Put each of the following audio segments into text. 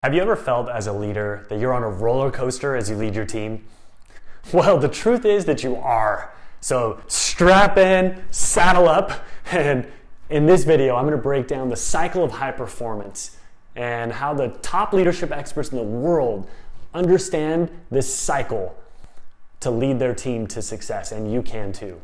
Have you ever felt as a leader that you're on a roller coaster as you lead your team? Well, the truth is that you are. So strap in, saddle up, and in this video, I'm going to break down the cycle of high performance and how the top leadership experts in the world understand this cycle to lead their team to success, and you can too.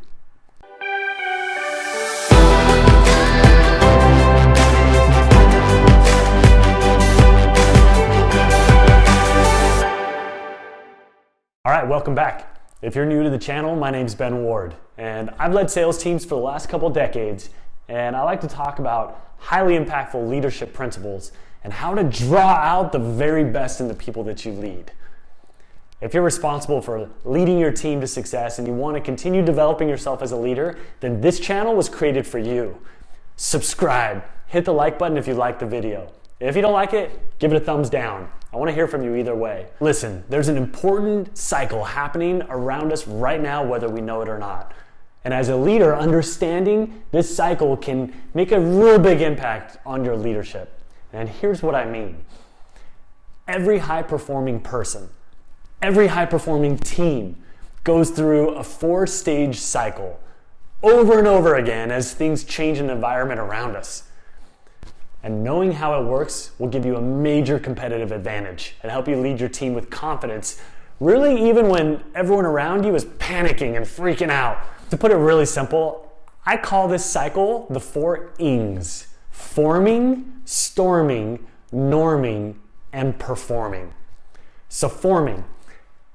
All right, welcome back. If you're new to the channel, my name's Ben Ward, and I've led sales teams for the last couple decades, and I like to talk about highly impactful leadership principles and how to draw out the very best in the people that you lead. If you're responsible for leading your team to success and you want to continue developing yourself as a leader, then this channel was created for you. Subscribe, hit the like button if you like the video. If you don't like it, give it a thumbs down. I want to hear from you either way. Listen, there's an important cycle happening around us right now, whether we know it or not. And as a leader, understanding this cycle can make a real big impact on your leadership. And here's what I mean. Every high-performing person, every high-performing team goes through a 4-stage cycle over and over again as things change in the environment around us. And knowing how it works will give you a major competitive advantage and help you lead your team with confidence, really even when everyone around you is panicking and freaking out. To put it really simple, I call this cycle the 4 ings: forming, storming, norming, and performing. So forming.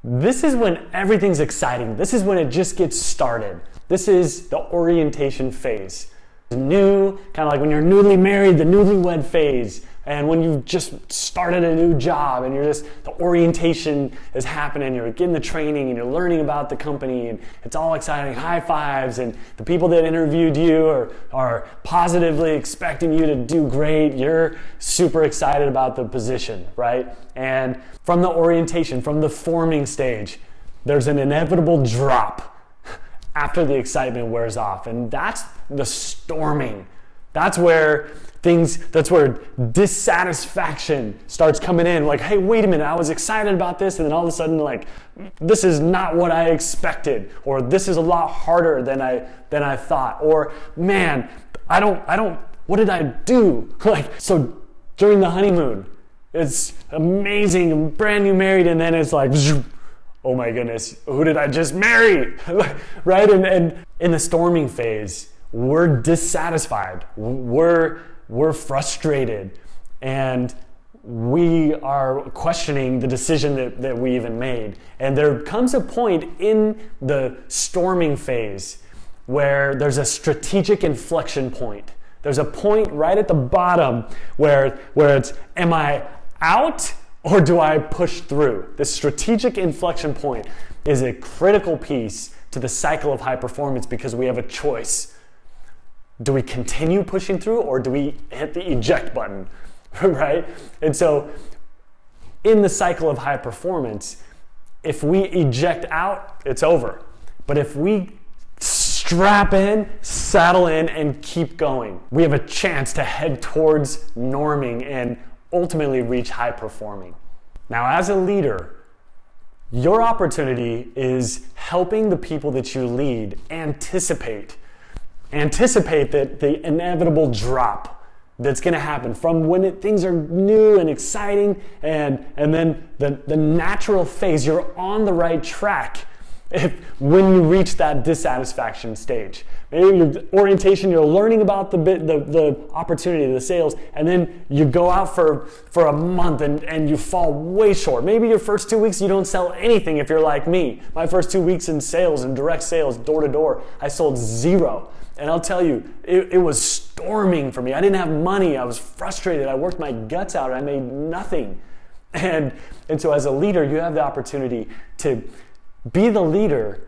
This is when everything's exciting. This is when it just gets started. This is the orientation phase. New, kind of like when you're newly married, the newlywed phase, and when you've just started a new job and the orientation is happening, you're getting the training and you're learning about the company and it's all exciting, high fives, and the people that interviewed you are positively expecting you to do great. You're super excited about the position, right? And from the orientation, from the forming stage, there's an inevitable drop after the excitement wears off, and that's the storming. That's where dissatisfaction starts coming in. Like, hey, wait a minute, I was excited about this, and then all of a sudden, like, this is not what I expected, or this is a lot harder than I thought, or man, what did I do? Like, so during the honeymoon, it's amazing, I'm brand new married, and then it's like, oh my goodness, who did I just marry? Right? And in the storming phase, we're dissatisfied. We're frustrated. And we are questioning the decision that we even made. And there comes a point in the storming phase where there's a strategic inflection point. There's a point right at the bottom where it's, am I out? Or do I push through? The strategic inflection point is a critical piece to the cycle of high performance because we have a choice. Do we continue pushing through or do we hit the eject button, right? And so in the cycle of high performance, if we eject out, it's over. But if we strap in, saddle in, and keep going, we have a chance to head towards norming and ultimately reach high performing. Now, as a leader, your opportunity is helping the people that you lead anticipate that the inevitable drop that's going to happen from when things are new and exciting, and then the natural phase. You're on the right track when you reach that dissatisfaction stage. Maybe your orientation, you're learning about the opportunity, the sales, and then you go out for a month and you fall way short. Maybe your first 2 weeks you don't sell anything if you're like me. My first 2 weeks in sales and direct sales, door to door, I sold 0. And I'll tell you, it was storming for me. I didn't have money. I was frustrated. I worked my guts out. I made nothing. And so as a leader, you have the opportunity to be the leader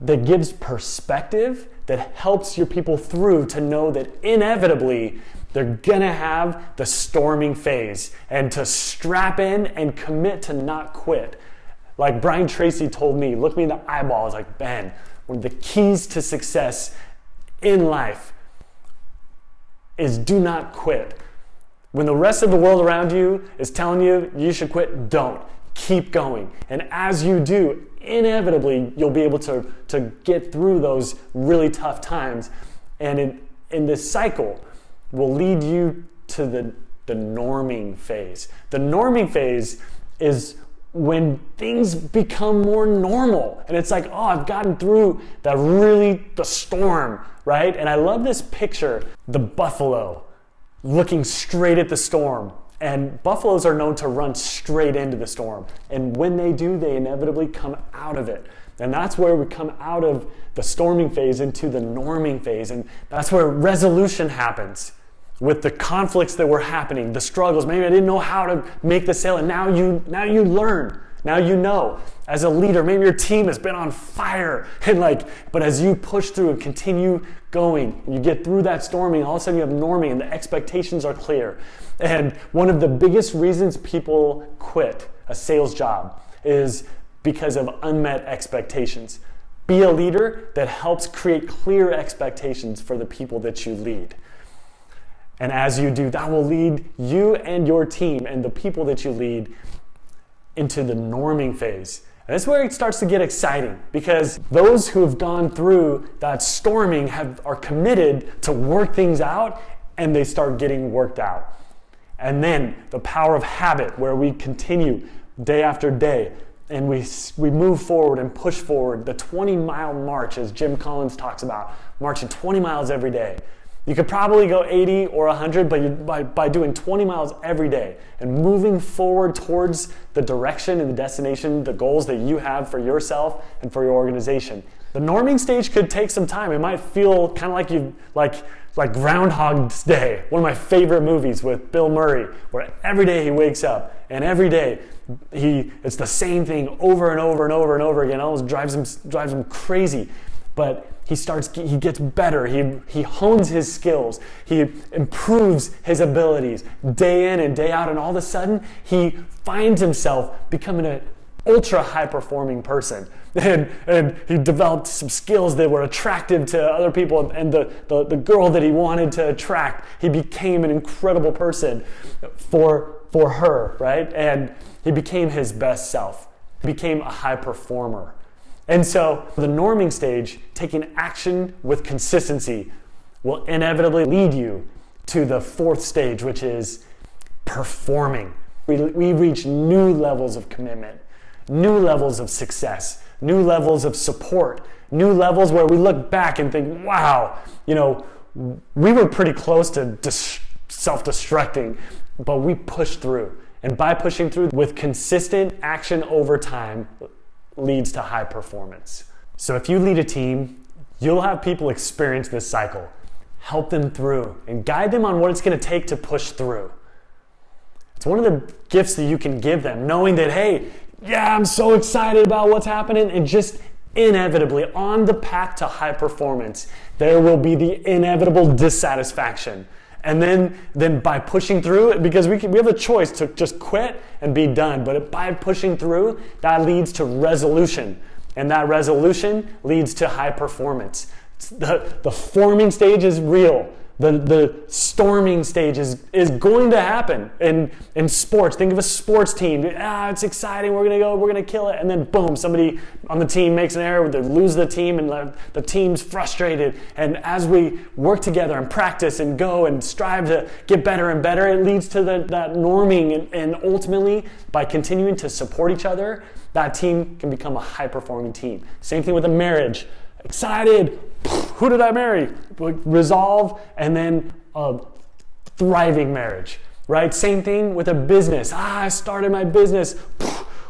that gives perspective, that helps your people through to know that inevitably they're gonna have the storming phase, and to strap in and commit to not quit. Like Brian Tracy told me, look me in the eyeballs, like, Ben, one of the keys to success in life is do not quit. When the rest of the world around you is telling you you should quit, don't. Keep going. And as you do, inevitably, you'll be able to get through those really tough times. And in this cycle will lead you to the norming phase. The norming phase is when things become more normal. And it's like, oh, I've gotten through the storm, right? And I love this picture, the buffalo looking straight at the storm. And buffaloes are known to run straight into the storm. And when they do, they inevitably come out of it. And that's where we come out of the storming phase into the norming phase. And that's where resolution happens with the conflicts that were happening, the struggles. Maybe I didn't know how to make the sale, and now you learn. Now you know. As a leader, maybe your team has been on fire, but as you push through and continue going, you get through that storming, all of a sudden you have norming and the expectations are clear. And one of the biggest reasons people quit a sales job is because of unmet expectations. Be a leader that helps create clear expectations for the people that you lead. And as you do, that will lead you and your team and the people that you lead into the norming phase. And that's where it starts to get exciting, because those who have gone through that storming are committed to work things out, and they start getting worked out. And then the power of habit, where we continue day after day, and we move forward and push forward, the 20-mile march, as Jim Collins talks about, marching 20 miles every day. You could probably go 80 or 100, but by doing 20 miles every day and moving forward towards the direction and the destination, the goals that you have for yourself and for your organization. The norming stage could take some time. It might feel kind of like Groundhog's Day, one of my favorite movies with Bill Murray, where every day he wakes up and every day it's the same thing over and over and over and over again. It almost drives him crazy. But he gets better, he hones his skills, he improves his abilities day in and day out, and all of a sudden he finds himself becoming an ultra high performing person. And he developed some skills that were attractive to other people, and the girl that he wanted to attract, he became an incredible person for her, right? And he became his best self. He became a high performer. And so the norming stage, taking action with consistency, will inevitably lead you to the fourth stage, which is performing. We reach new levels of commitment, new levels of success, new levels of support, new levels where we look back and think, wow, we were pretty close to self-destructing, but we pushed through. And by pushing through with consistent action over time, leads to high performance. So if you lead a team, you'll have people experience this cycle. Help them through and guide them on what it's going to take to push through. It's one of the gifts that you can give them, knowing that, hey, yeah, I'm so excited about what's happening, and just inevitably on the path to high performance, there will be the inevitable dissatisfaction. And then by pushing through, because we have a choice to just quit and be done, but by pushing through, that leads to resolution. And that resolution leads to high performance. The forming stage is real. The storming stage is going to happen in sports. Think of a sports team. It's exciting. We're going to kill it. And then boom, somebody on the team makes an error. They lose the team, and the team's frustrated. And as we work together and practice and go and strive to get better and better, it leads to that norming. And ultimately, by continuing to support each other, that team can become a high-performing team. Same thing with a marriage. Excited. Who did I marry? Resolve, and then a thriving marriage, right? Same thing with a business. I started my business.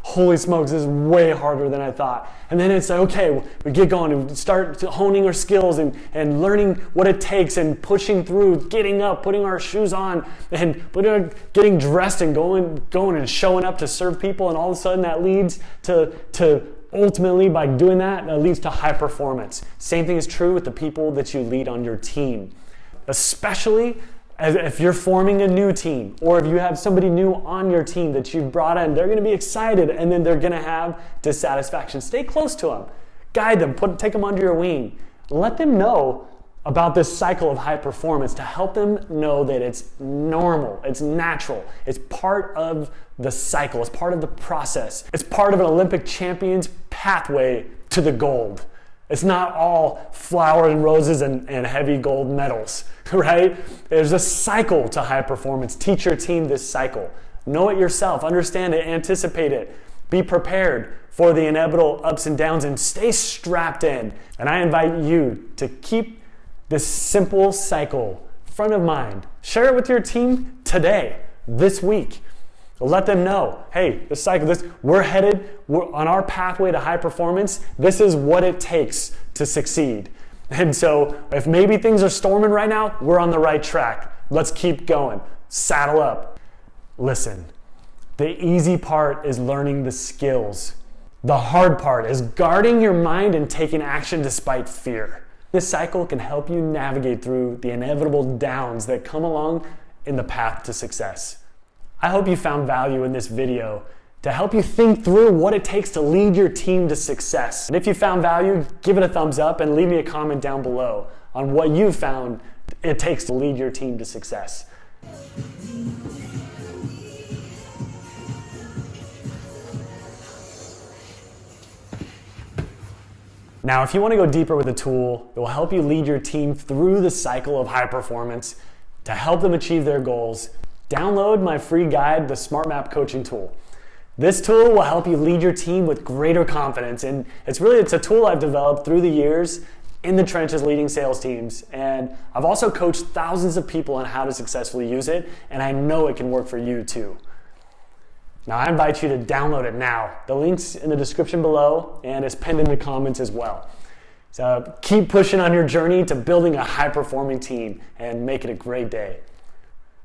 Holy smokes, this is way harder than I thought. And then it's like, okay, we get going and start honing our skills and learning what it takes and pushing through, getting up, putting our shoes on, and getting dressed and going and showing up to serve people. And all of a sudden that leads to ultimately, by doing that, it leads to high performance. Same thing is true with the people that you lead on your team. Especially if you're forming a new team, or if you have somebody new on your team that you've brought in, they're going to be excited, and then they're going to have dissatisfaction. Stay close to them. Guide them. Take them under your wing. Let them know about this cycle of high performance to help them know that it's normal, it's natural, it's part of the cycle, it's part of the process, it's part of an Olympic champion's pathway to the gold. It's not all flowers and roses and heavy gold medals, right? There's a cycle to high performance. Teach your team this cycle. Know it yourself, understand it, anticipate it. Be prepared for the inevitable ups and downs and stay strapped in. And I invite you to keep this simple cycle front of mind. Share it with your team today, this week. Let them know, hey, this cycle, we're on our pathway to high performance. This is what it takes to succeed. And so if maybe things are storming right now, we're on the right track. Let's keep going. Saddle up. Listen, the easy part is learning the skills. The hard part is guarding your mind and taking action despite fear. This cycle can help you navigate through the inevitable downs that come along in the path to success. I hope you found value in this video to help you think through what it takes to lead your team to success. And if you found value, give it a thumbs up and leave me a comment down below on what you found it takes to lead your team to success. Now, if you want to go deeper with a tool that will help you lead your team through the cycle of high performance to help them achieve their goals, download my free guide, the Smart Map Coaching Tool. This tool will help you lead your team with greater confidence, and it's a tool I've developed through the years in the trenches leading sales teams, and I've also coached thousands of people on how to successfully use it, and I know it can work for you too. Now, I invite you to download it now. The link's in the description below and it's pinned in the comments as well. So keep pushing on your journey to building a high-performing team and make it a great day.